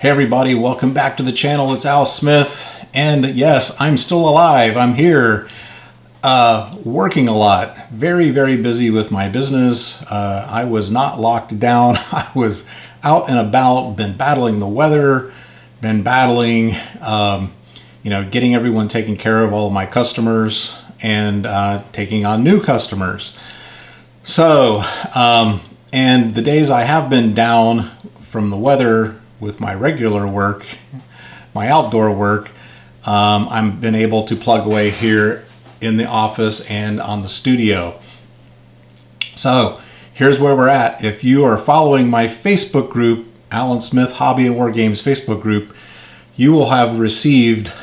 Hey everybody, welcome back to the channel. It's Al Smith, and yes, I'm still alive. I'm here, working a lot. Very busy with my business. I was not locked down. I was out and about, been battling the weather, been battling, getting everyone taken care of, all of my customers, and taking on new customers. So, and the days I have been down from the weather with my regular work, my outdoor work, I've been able to plug away here in the office and on the studio. So here's where we're at. If you are following my Facebook group, Alan Smith Hobby and War Games Facebook group, you will have received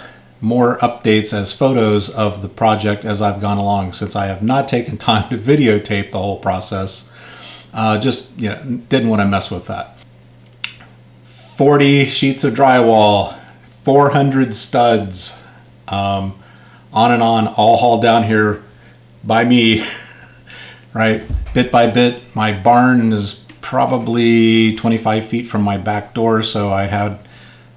more updates as photos of the project as I've gone along, since I have not taken time to videotape the whole process. Didn't want to mess with that. 40 sheets of drywall, 400 studs, on and on, all hauled down here by me, right? Bit by bit. My barn is probably 25 feet from my back door, so I had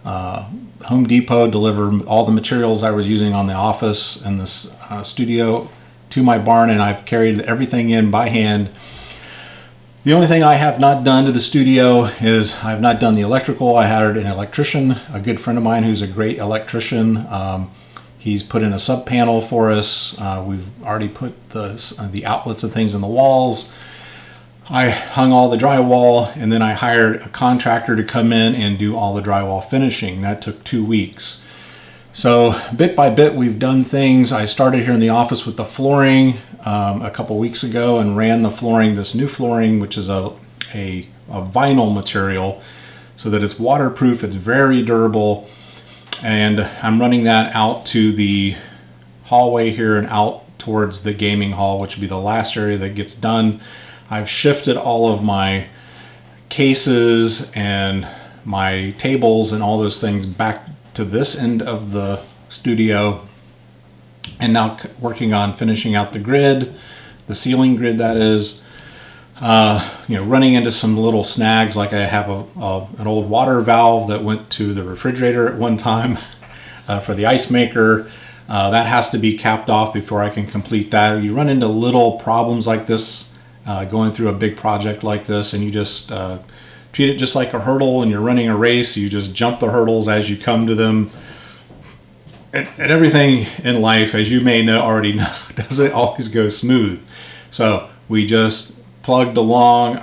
Home Depot deliver all the materials I was using on the office and this studio to my barn, and I've carried everything in by hand. The only thing I have not done to the studio is I've not done the electrical. I hired an electrician, a good friend of mine who's a great electrician. He's put in a sub panel for us. We've already put the outlets and things in the walls. I hung all the drywall, and then I hired a contractor to come in and do all the drywall finishing. That took 2 weeks. So bit by bit, we've done things. I started here in the office with the flooring a couple weeks ago and ran the flooring, this new flooring, which is a vinyl material, so that it's waterproof, it's very durable. And I'm running that out to the hallway here and out towards the gaming hall, which will be the last area that gets done. I've shifted all of my cases and my tables and all those things back to this end of the studio, and now working on finishing out the grid, the ceiling grid that is. Running into some little snags, like I have an old water valve that went to the refrigerator at one time for the ice maker. That has to be capped off before I can complete that. You run into little problems like this going through a big project like this, and you just treat it just like a hurdle, and you're running a race. You just jump the hurdles as you come to them. And everything in life, as you may already know, doesn't always go smooth. So we just plugged along.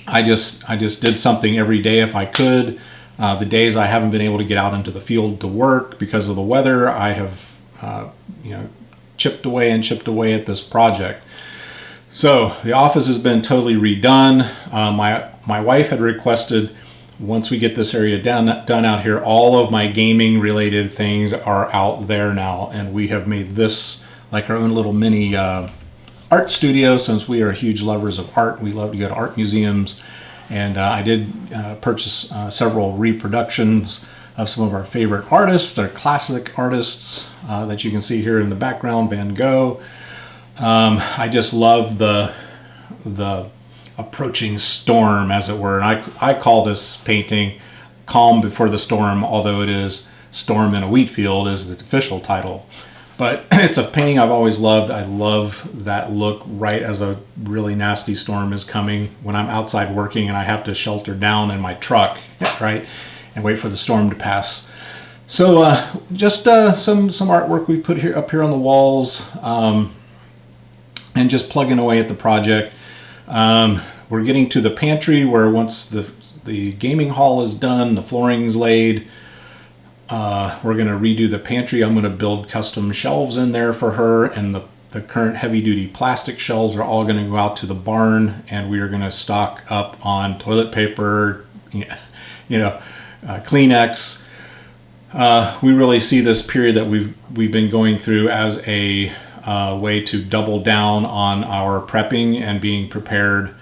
I just did something every day if I could. The days I haven't been able to get out into the field to work because of the weather, I have chipped away at this project. So the office has been totally redone. My wife had requested, once we get this area done out here, all of my gaming related things are out there now, and we have made this like our own little mini art studio, since we are huge lovers of art. We love to go to art museums, and I did purchase several reproductions of some of our favorite artists. They're classic artists that you can see here in the background, Van Gogh. I just love the approaching storm, as it were, and I call this painting Calm Before the Storm, although it is Storm in a Wheat Field is the official title. But it's a painting I've always loved. I love that look right as a really nasty storm is coming, when I'm outside working and I have to shelter down in my truck, right, and wait for the storm to pass. So just some artwork we put up here on the walls, and just plugging away at the project. We're getting to the pantry, where once the gaming hall is done, the flooring's laid, we're going to redo the pantry. I'm going to build custom shelves in there for her, and the current heavy-duty plastic shelves are all going to go out to the barn, and we are going to stock up on toilet paper, Kleenex. We really see this period that we've been going through as a way to double down on our prepping and being prepared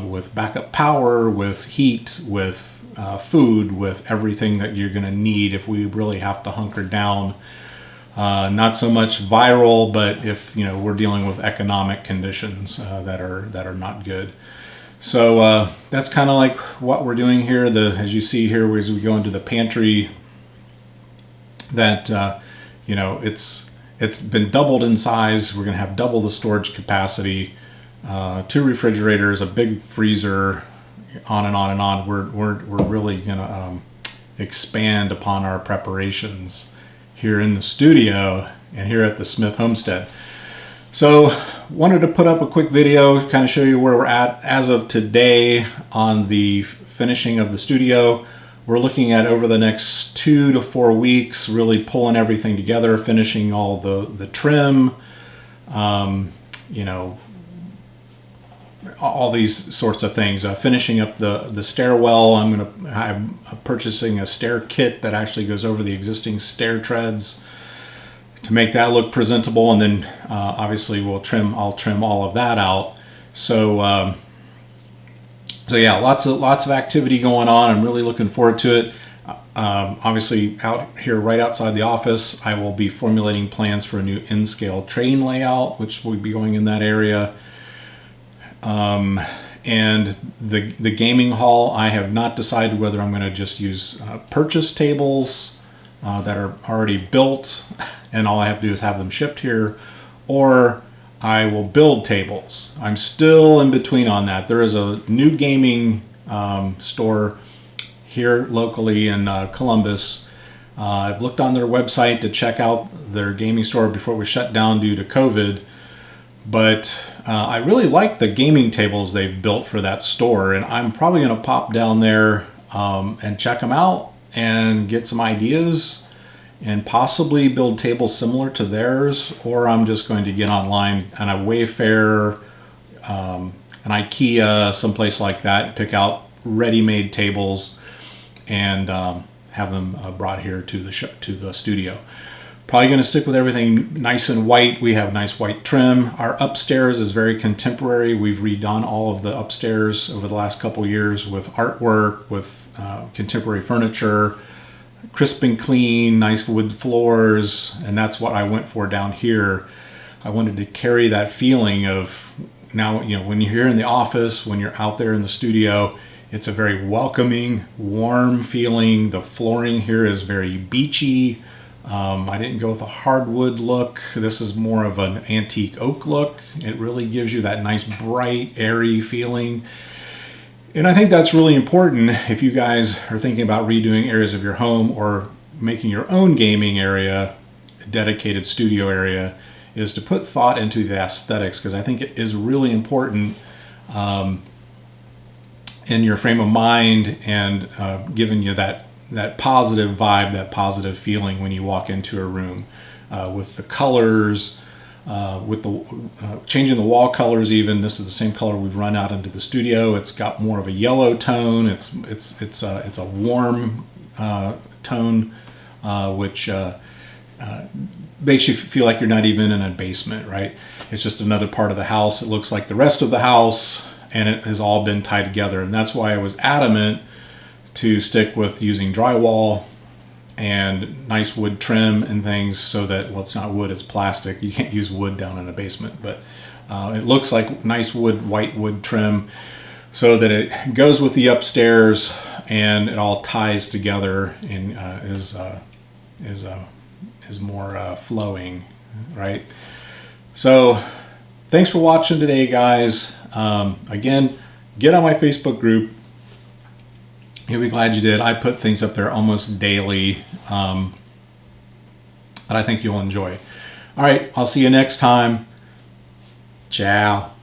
with backup power, with heat, with food, with everything that you're going to need if we really have to hunker down. Not so much viral, but if we're dealing with economic conditions that are not good. So that's kind of like what we're doing here. As you see here, as we go into the pantry, that it's been doubled in size. We're going to have double the storage capacity, 2 refrigerators, a big freezer, on and on and on. We're really going to expand upon our preparations here in the studio and here at the Smith homestead. So wanted to put up a quick video, kind of show you where we're at as of today on the finishing of the studio. We're looking at over the next 2 to 4 weeks, really pulling everything together, finishing all the trim, all these sorts of things. Finishing up the stairwell. I'm purchasing a stair kit that actually goes over the existing stair treads to make that look presentable, and then obviously I'll trim all of that out. So yeah, lots of activity going on. I'm really looking forward to it. Obviously out here right outside the office, I will be formulating plans for a new N-scale train layout, which will be going in that area. And the gaming hall, I have not decided whether I'm going to just use purchase tables that are already built and all I have to do is have them shipped here, or I will build tables. I'm still in between on that. There is a new gaming store here locally in Columbus. I've looked on their website to check out their gaming store before it was shut down due to COVID. But I really like the gaming tables they've built for that store, and I'm probably going to pop down there and check them out and get some ideas and possibly build tables similar to theirs, or I'm just going to get online and a Wayfair, an IKEA, someplace like that, and pick out ready-made tables and have them brought here to the studio. Probably going to stick with everything nice and white. We have nice white trim. Our upstairs is very contemporary. We've redone all of the upstairs over the last couple years with artwork, with contemporary furniture, crisp and clean, nice wood floors, and that's what I went for down here. I wanted to carry that feeling of, now, when you're here in the office, when you're out there in the studio, it's a very welcoming, warm feeling. The flooring here is very beachy. I didn't go with a hardwood look. This is more of an antique oak look. It really gives you that nice, bright, airy feeling. And I think that's really important if you guys are thinking about redoing areas of your home or making your own gaming area, a dedicated studio area, is to put thought into the aesthetics, because I think it is really important in your frame of mind and giving you that positive vibe, that positive feeling when you walk into a room, with the colors, with the changing the wall colors. Even this is the same color we've run out into the studio. It's got more of a yellow tone. It's a warm tone, which makes you feel like you're not even in a basement, right? It's just another part of the house. It looks like the rest of the house, and it has all been tied together. And that's why I was adamant to stick with using drywall and nice wood trim and things, so that, well, it's not wood, it's plastic. You can't use wood down in a basement, but it looks like nice wood, white wood trim, so that it goes with the upstairs and it all ties together and is more flowing, right? So thanks for watching today, guys. Again, get on my Facebook group. You'll be glad you did. I put things up there almost daily that I think you'll enjoy. All right, I'll see you next time. Ciao.